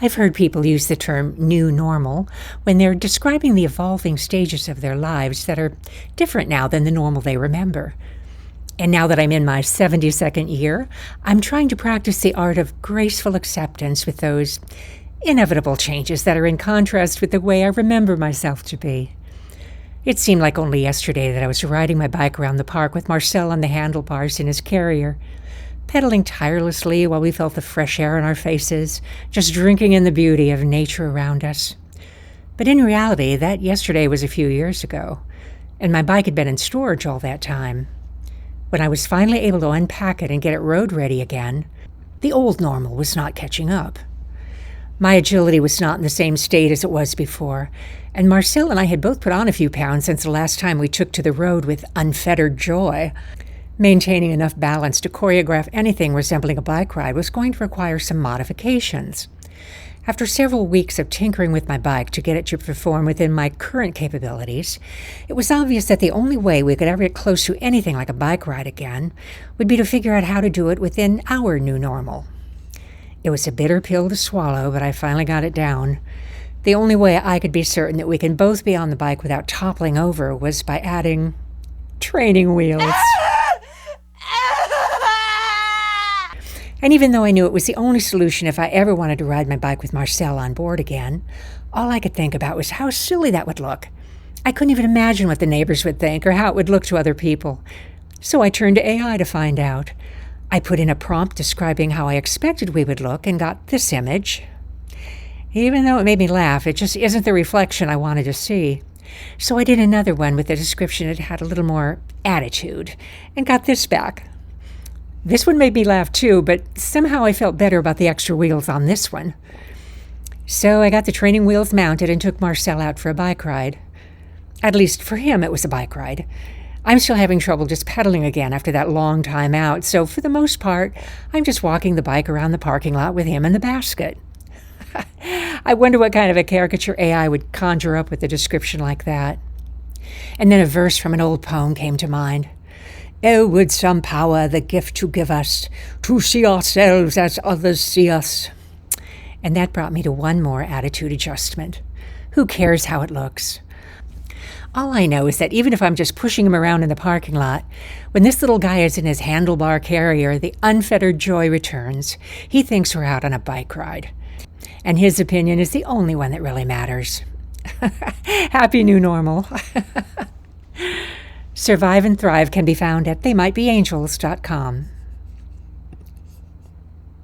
I've heard people use the term new normal when they're describing the evolving stages of their lives that are different now than the normal they remember. And now that I'm in my 72nd year, I'm trying to practice the art of graceful acceptance with those inevitable changes that are in contrast with the way I remember myself to be. It seemed like only yesterday that I was riding my bike around the park with Marcel on the handlebars in his carrier, pedaling tirelessly while we felt the fresh air on our faces, just drinking in the beauty of nature around us. But in reality, that yesterday was a few years ago, and my bike had been in storage all that time. When I was finally able to unpack it and get it road ready again, the old normal was not catching up. My agility was not in the same state as it was before, and Marcel and I had both put on a few pounds since the last time we took to the road with unfettered joy. Maintaining enough balance to choreograph anything resembling a bike ride was going to require some modifications. After several weeks of tinkering with my bike to get it to perform within my current capabilities, it was obvious that the only way we could ever get close to anything like a bike ride again would be to figure out how to do it within our new normal. It was a bitter pill to swallow, but I finally got it down. The only way I could be certain that we can both be on the bike without toppling over was by adding training wheels. And even though I knew it was the only solution if I ever wanted to ride my bike with Marcel on board again, all I could think about was how silly that would look. I couldn't even imagine what the neighbors would think or how it would look to other people. So I turned to AI to find out. I put in a prompt describing how I expected we would look and got this image. Even though it made me laugh, it just isn't the reflection I wanted to see. So I did another one with a description that had a little more attitude and got this back. This one made me laugh too, but somehow I felt better about the extra wheels on this one. So I got the training wheels mounted and took Marcel out for a bike ride. At least for him it was a bike ride. I'm still having trouble just pedaling again after that long time out, so for the most part, I'm just walking the bike around the parking lot with him in the basket. I wonder what kind of a caricature AI would conjure up with a description like that. And then a verse from an old poem came to mind. Oh, would some power the gift to give us, to see ourselves as others see us. And that brought me to one more attitude adjustment. Who cares how it looks? All I know is that even if I'm just pushing him around in the parking lot, when this little guy is in his handlebar carrier, the unfettered joy returns. He thinks we're out on a bike ride. And his opinion is the only one that really matters. Happy new normal. Survive and Thrive can be found at theymightbeangels.com.